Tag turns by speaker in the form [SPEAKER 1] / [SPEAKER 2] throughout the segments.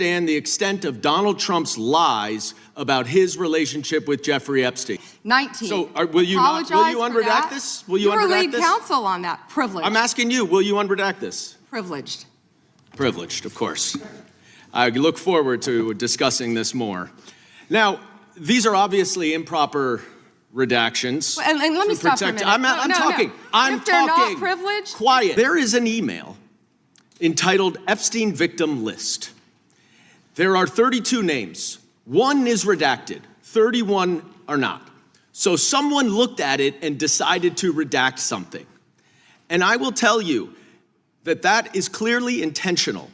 [SPEAKER 1] understand the extent of Donald Trump's lies about his relationship with Jeffrey Epstein.
[SPEAKER 2] 19.
[SPEAKER 1] So will you unredact this? Will you
[SPEAKER 2] were
[SPEAKER 1] unredact
[SPEAKER 2] lead
[SPEAKER 1] this?
[SPEAKER 2] counsel on that. Privileged.
[SPEAKER 1] I'm asking you, will you unredact this?
[SPEAKER 2] Privileged.
[SPEAKER 1] Privileged, of course. I look forward to discussing this more. Now, these are obviously improper redactions.
[SPEAKER 2] And let me stop for a minute.
[SPEAKER 1] I'm talking.
[SPEAKER 2] No.
[SPEAKER 1] I'm
[SPEAKER 2] if they're
[SPEAKER 1] talking.
[SPEAKER 2] Not privileged?
[SPEAKER 1] Quiet. There is an email entitled Epstein Victim List. There are 32 names. 1 is redacted. 31 are not. So someone looked at it and decided to redact something. And I will tell you that that is clearly intentional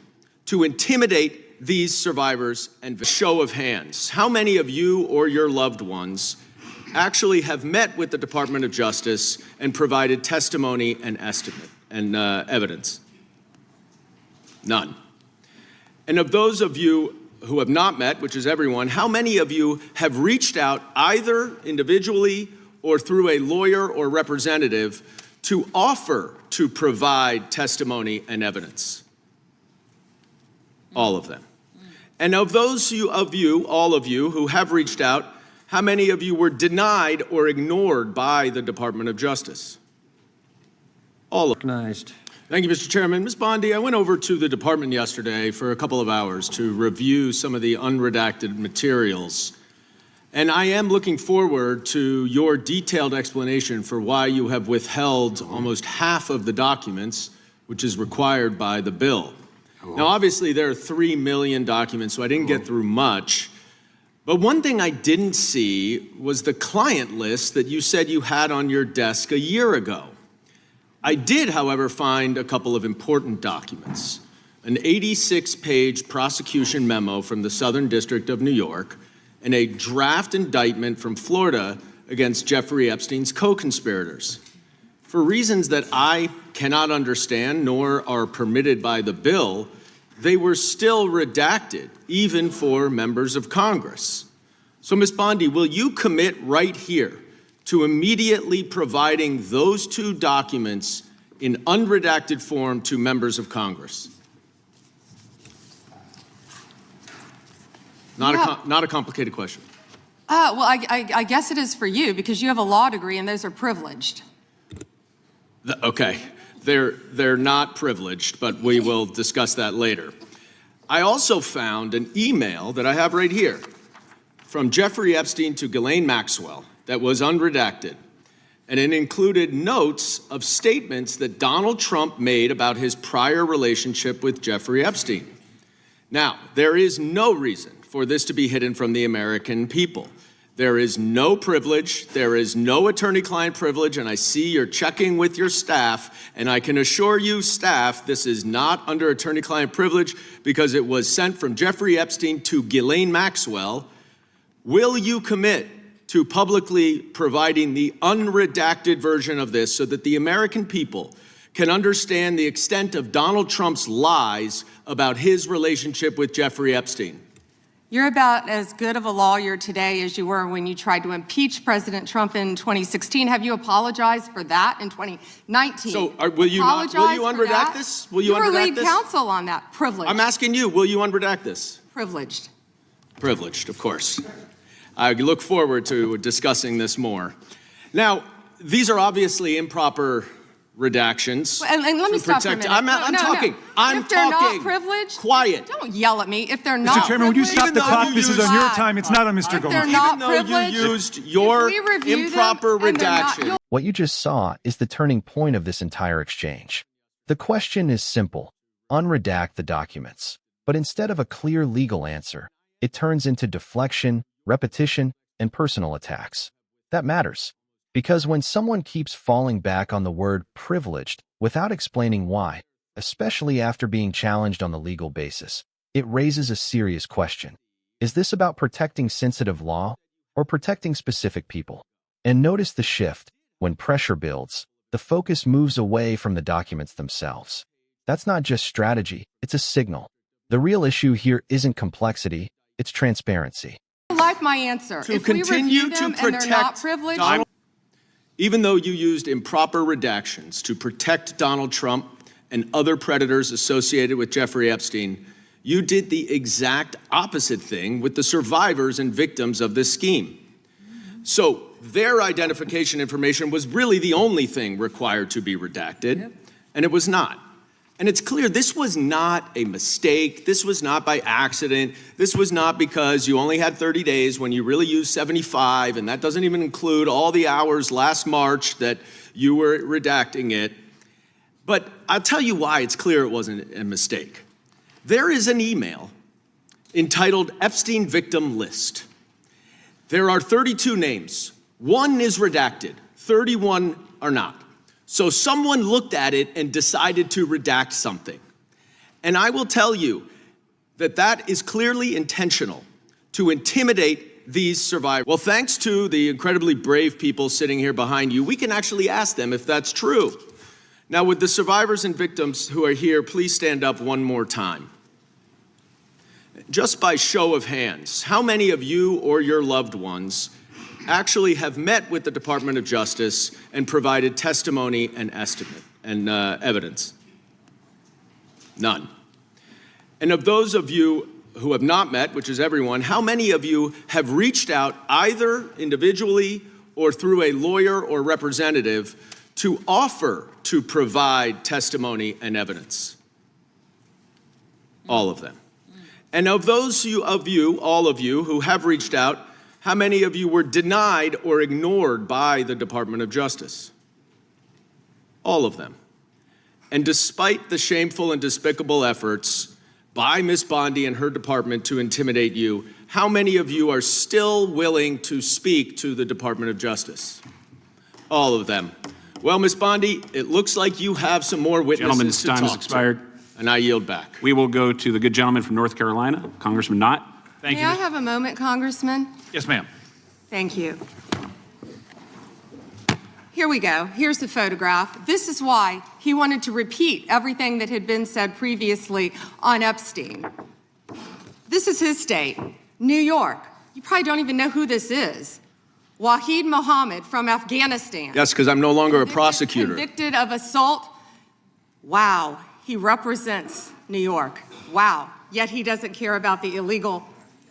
[SPEAKER 1] to intimidate these survivors. And show of hands, how many of you or your loved ones actually have met with the Department of Justice and provided testimony and estimate and evidence? None. And of those of you who have not met, which is everyone, how many of you have reached out either individually or through a lawyer or representative to offer to provide testimony and evidence? All of them. And of those all of you who have reached out, how many of you were denied or ignored by the Department of Justice? All of them.
[SPEAKER 3] Recognized.
[SPEAKER 1] Thank you, Mr. Chairman. Ms. Bondi, I went over to the department yesterday for a couple of hours to review some of the unredacted materials. And I am looking forward to your detailed explanation for why you have withheld almost half of the documents, which is required by the bill. Now, obviously, there are 3 million documents, so I didn't get through much. But one thing I didn't see was the client list that you said you had on your desk a year ago. I did, however, find a couple of important documents. An 86-page prosecution memo from the Southern District of New York and a draft indictment from Florida against Jeffrey Epstein's co-conspirators. For reasons that I cannot understand nor are permitted by the bill, they were still redacted, even for members of Congress. So, Ms. Bondi, will you commit right here to immediately providing those 2 documents in unredacted form to members of Congress? Not a complicated question.
[SPEAKER 2] Well, I guess it is for you because you have a law degree and those are privileged.
[SPEAKER 1] Okay, they're not privileged, but we will discuss that later. I also found an email that I have right here from Jeffrey Epstein to Ghislaine Maxwell that was unredacted, and it included notes of statements that Donald Trump made about his prior relationship with Jeffrey Epstein. Now, there is no reason for this to be hidden from the American people. There is no privilege, there is no attorney-client privilege, and I see you're checking with your staff, and I can assure you, staff, this is not under attorney-client privilege because it was sent from Jeffrey Epstein to Ghislaine Maxwell. Will you commit to publicly providing the unredacted version of this so that the American people can understand the extent of Donald Trump's lies about his relationship with Jeffrey Epstein?
[SPEAKER 2] You're about as good of a lawyer today as you were when you tried to impeach President Trump in 2016. Have you apologized for that in 2019?
[SPEAKER 1] So will you unredact this? Will you unredact this?
[SPEAKER 2] You were lead counsel on that. Privileged.
[SPEAKER 1] I'm asking you, will you unredact this?
[SPEAKER 2] Privileged.
[SPEAKER 1] Privileged, of course. I look forward to discussing this more. Now, these are obviously improper redactions.
[SPEAKER 2] And let me stop for a minute.
[SPEAKER 1] I'm talking.
[SPEAKER 2] If they're not privileged,
[SPEAKER 1] quiet.
[SPEAKER 2] Don't yell at me. If they're not
[SPEAKER 4] Mr. Chairman, would you stop the clock? This is on your time. It's not on Mr. Goldman.
[SPEAKER 1] Even though you used your improper redaction.
[SPEAKER 5] What you just saw is the turning point of this entire exchange. The question is simple: unredact the documents. But instead of a clear legal answer, it turns into deflection, repetition, and personal attacks. That matters, because when someone keeps falling back on the word privileged without explaining why, especially after being challenged on the legal basis, it raises a serious question. Is this about protecting sensitive law or protecting specific people? And notice the shift. When pressure builds, the focus moves away from the documents themselves. That's not just strategy, it's a signal. The real issue here isn't complexity, it's transparency.
[SPEAKER 2] I like my answer.
[SPEAKER 1] To
[SPEAKER 2] if
[SPEAKER 1] continue
[SPEAKER 2] we review them
[SPEAKER 1] to protect
[SPEAKER 2] and they're not privileged,
[SPEAKER 1] even though you used improper redactions to protect Donald Trump and other predators associated with Jeffrey Epstein, You did the exact opposite thing with the survivors and victims of this scheme. So their identification information was really the only thing required to be redacted, and it was not. And it's clear this was not a mistake. This was not by accident. This was not because you only had 30 days when you really used 75, and that doesn't even include all the hours last March that you were redacting it. But I'll tell you why it's clear it wasn't a mistake. There is an email entitled Epstein Victim List. There are 32 names. One is redacted, 31 are not. So someone looked at it and decided to redact something. And I will tell you that that is clearly intentional to intimidate these survivors. Well, thanks to the incredibly brave people sitting here behind you, we can actually ask them if that's true. Now, would the survivors and victims who are here please stand up one more time? Just by show of hands, how many of you or your loved ones actually have met with the Department of Justice and provided testimony and estimate and evidence? None. And of those of you who have not met, which is everyone, how many of you have reached out either individually or through a lawyer or representative to offer to provide testimony and evidence? All of them. And of those of you, all of you who have reached out, how many of you were denied or ignored by the Department of Justice? All of them. And despite the shameful and despicable efforts by Ms. Bondi and her department to intimidate you, how many of you are still willing to speak to the Department of Justice? All of them. Well, Ms. Bondi, it looks like you have some more witnesses to talk to.
[SPEAKER 3] Gentleman's time has expired.
[SPEAKER 1] And I yield back.
[SPEAKER 3] We will go to the good gentleman from North Carolina, Congressman Knott.
[SPEAKER 4] Thank
[SPEAKER 2] May
[SPEAKER 4] you.
[SPEAKER 2] I have a moment, Congressman?
[SPEAKER 4] Yes, ma'am.
[SPEAKER 2] Thank you. Here we go. Here's the photograph. This is why he wanted to repeat everything that had been said previously on Epstein. This is his state, New York. You probably don't even know who this is. Wahid Mohammed from Afghanistan.
[SPEAKER 1] Yes, because I'm no longer a prosecutor.
[SPEAKER 2] Convicted of assault. Wow, he represents New York. Wow, yet he doesn't care about the illegal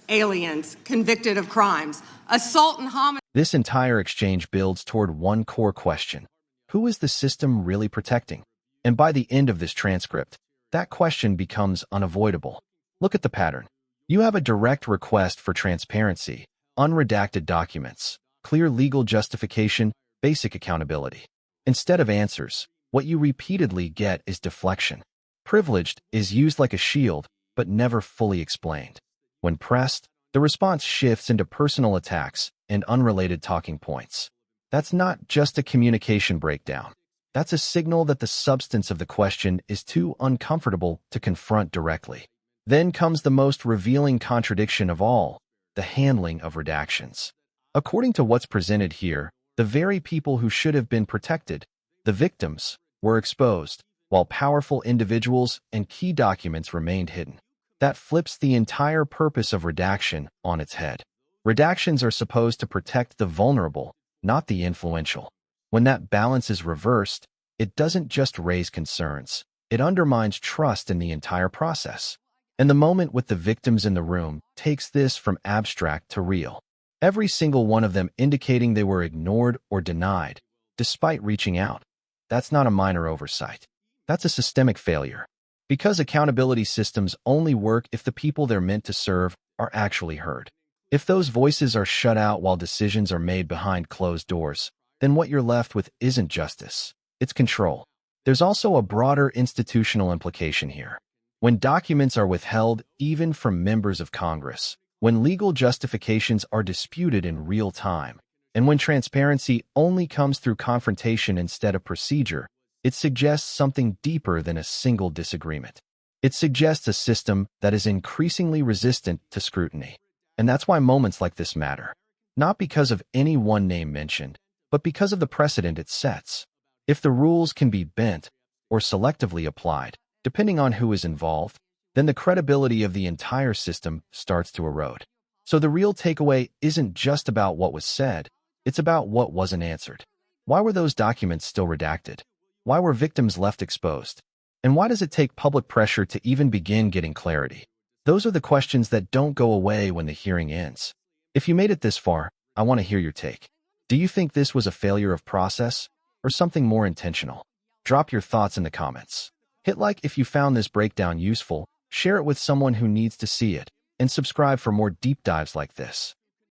[SPEAKER 2] aliens convicted of crimes. Assault and homicide.
[SPEAKER 5] This entire exchange builds toward one core question. Who is the system really protecting? And by the end of this transcript, that question becomes unavoidable. Look at the pattern. You have a direct request for transparency, unredacted documents, clear legal justification, basic accountability. Instead of answers, what you repeatedly get is deflection. Privileged is used like a shield, but never fully explained. When pressed, the response shifts into personal attacks and unrelated talking points. That's not just a communication breakdown. That's a signal that the substance of the question is too uncomfortable to confront directly. Then comes the most revealing contradiction of all, the handling of redactions. According to what's presented here, the very people who should have been protected, the victims, were exposed, while powerful individuals and key documents remained hidden. That flips the entire purpose of redaction on its head. Redactions are supposed to protect the vulnerable, not the influential. When that balance is reversed, it doesn't just raise concerns, it undermines trust in the entire process. And the moment with the victims in the room takes this from abstract to real. Every single one of them indicating they were ignored or denied, despite reaching out. That's not a minor oversight. That's a systemic failure. Because accountability systems only work if the people they're meant to serve are actually heard. If those voices are shut out while decisions are made behind closed doors, then what you're left with isn't justice, it's control. There's also a broader institutional implication here. When documents are withheld, even from members of Congress, when legal justifications are disputed in real time, and when transparency only comes through confrontation instead of procedure, it suggests something deeper than a single disagreement. It suggests a system that is increasingly resistant to scrutiny. And that's why moments like this matter. Not because of any one name mentioned, but because of the precedent it sets. If the rules can be bent or selectively applied, depending on who is involved, then the credibility of the entire system starts to erode. So the real takeaway isn't just about what was said, it's about what wasn't answered. Why were those documents still redacted? Why were victims left exposed? And why does it take public pressure to even begin getting clarity? Those are the questions that don't go away when the hearing ends. If you made it this far, I want to hear your take. Do you think this was a failure of process or something more intentional? Drop your thoughts in the comments. Hit like if you found this breakdown useful, share it with someone who needs to see it, and subscribe for more deep dives like this.